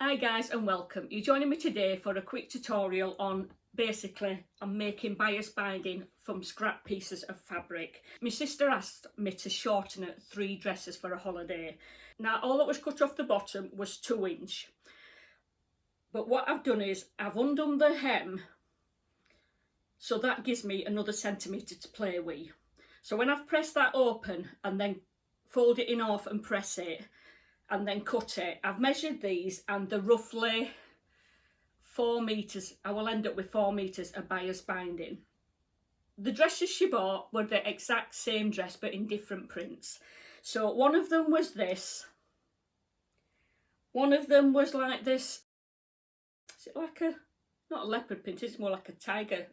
Hi guys and welcome. You're joining me today for a quick tutorial on basically I'm making bias binding from scrap pieces of fabric. My sister asked me to shorten 3 dresses for a holiday. Now all that was cut off the bottom was 2 inch. But what I've done is I've undone the hem, so that gives me another centimetre to play with. So when I've pressed that open and then fold it in half and press it and then cut it, I've measured these and they're roughly 4 metres. I will end up with 4 metres of bias binding. The dresses she bought were the exact same dress but in different prints. So one of them was this, one of them was like this. Is it like a, not a leopard print, it's more like a tiger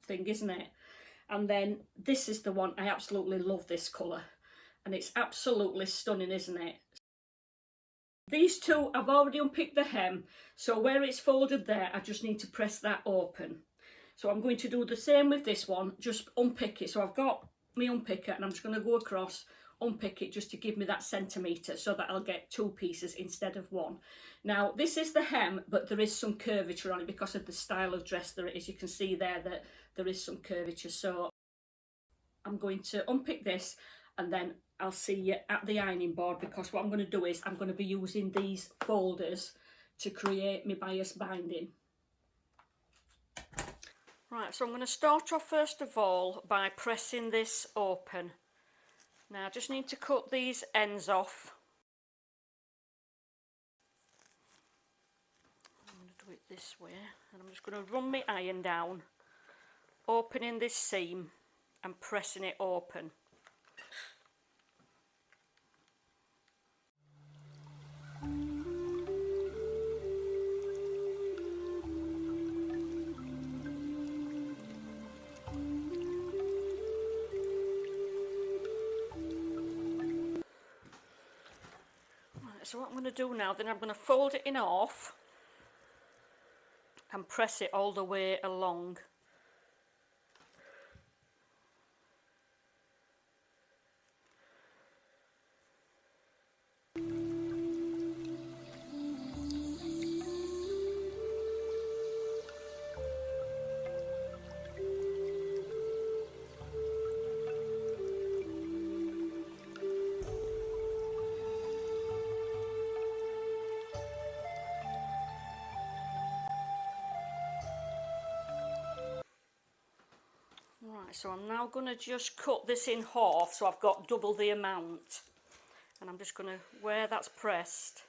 thing, isn't it? And then this is the one, I absolutely love this colour and it's absolutely stunning, isn't it? These two I've already unpicked the hem, so where it's folded there I just need to press that open. So I'm going to do the same with this one, just unpick it. So I've got my unpicker and I'm just going to go across, unpick it just to give me that centimetre so that I'll get 2 pieces instead of 1. Now this is the hem, but there is some curvature on it because of the style of dress there is. You can see there that there is some curvature, so I'm going to unpick this and then I'll see you at the ironing board, because what I'm going to do is I'm going to be using these folders to create my bias binding. Right, so I'm going to start off first of all by pressing this open. Now I just need to cut these ends off. I'm going to do it this way, and I'm just going to run my iron down, opening this seam and pressing it open. So what I'm going to do now, then I'm going to fold it in half and press it all the way along. Right, so I'm now going to just cut this in half, so I've got double the amount. And I'm just going to, where that's pressed,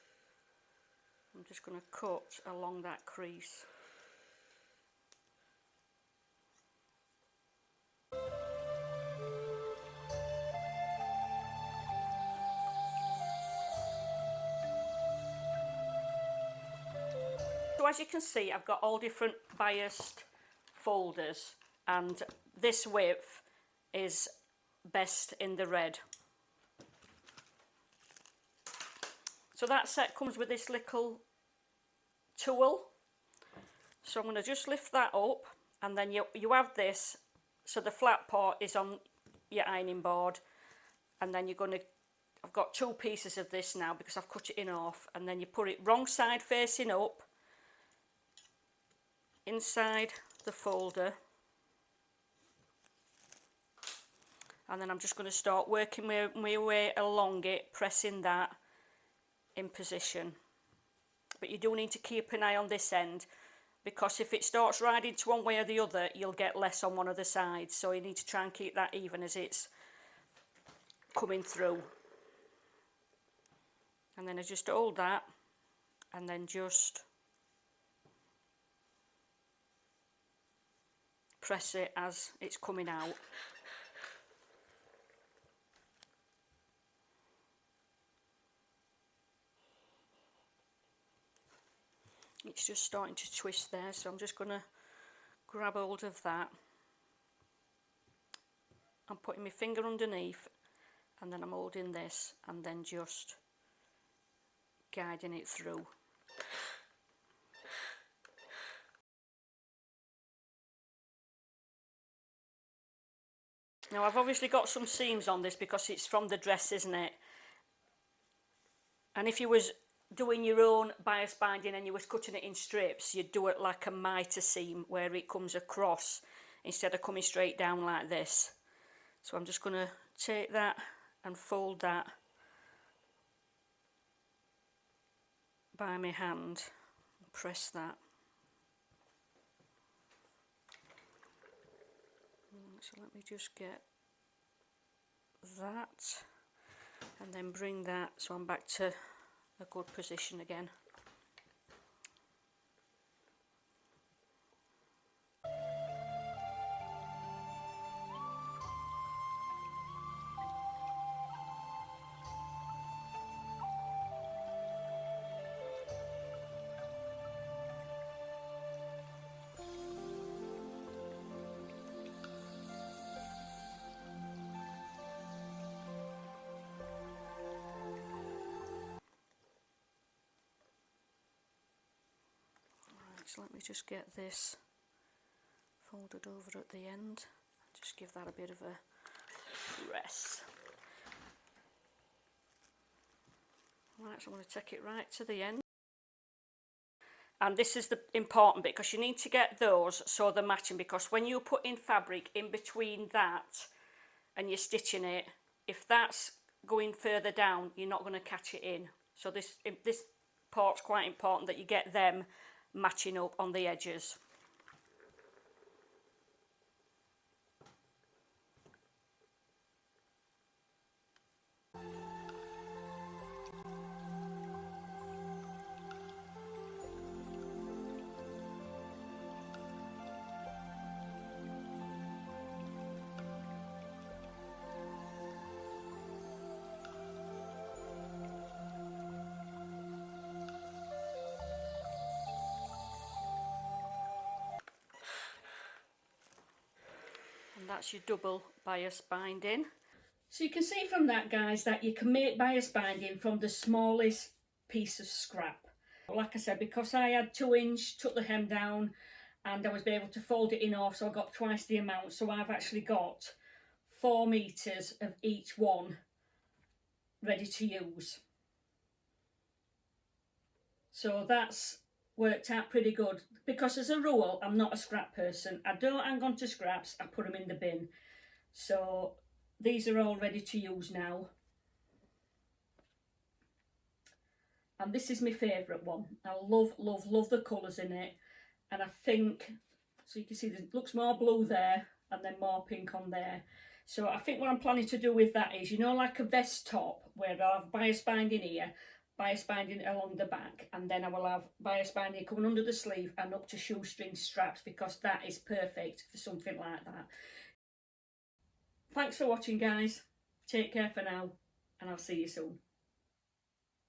I'm just going to cut along that crease. So as you can see, I've got all different biased folders, and this width is best in the red. So that set comes with this little tool. So I'm going to just lift that up, and then you have this, so the flat part is on your ironing board, and then you're going to, I've got 2 pieces of this now because I've cut it in half, and then you put it wrong side facing up inside the folder, and then I'm just going to start working my way along it, pressing that in position. But you do need to keep an eye on this end, because if it starts riding to one way or the other, you'll get less on one of the sides, so you need to try and keep that even as it's coming through. And then I just hold that and then just press it as it's coming out. It's just starting to twist there, so I'm just going to grab hold of that. I'm putting my finger underneath, and then I'm holding this and then just guiding it through. Now I've obviously got some seams on this because it's from the dress, isn't it? And if you was doing your own bias binding and you was cutting it in strips, you'd do it like a mitre seam where it comes across instead of coming straight down like this. So I'm just going to take that and fold that by my hand and press that. So let me just get that and then bring that so I'm back to a good position again. So let me just get this folded over at the end, just give that a bit of a rest. Right, so I'm going to take it right to the end. And this is the important bit, because you need to get those so they're matching, because when you put in fabric in between that and you're stitching it, if that's going further down, you're not going to catch it in. So this part's quite important, that you get them matching up on the edges. And that's your double bias binding. So you can see from that, guys, that you can make bias binding from the smallest piece of scrap. Like I said, because I had 2 inch, took the hem down and I was able to fold it in off, so I got twice the amount. So I've actually got 4 meters of each one ready to use. So that's worked out pretty good, because as a rule I'm not a scrap person. I don't hang on to scraps, I put them in the bin. So these are all ready to use now, and this is my favourite one. I love the colours in it, and I think, so you can see it looks more blue there and then more pink on there. So I think what I'm planning to do with that is, you know, like a vest top, where I'll have bias binding here, bias binding along the back, and then I will have bias binding coming under the sleeve and up to shoestring straps, because that is perfect for something like that. Thanks for watching, guys. Take care for now, and I'll see you soon.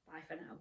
Bye for now.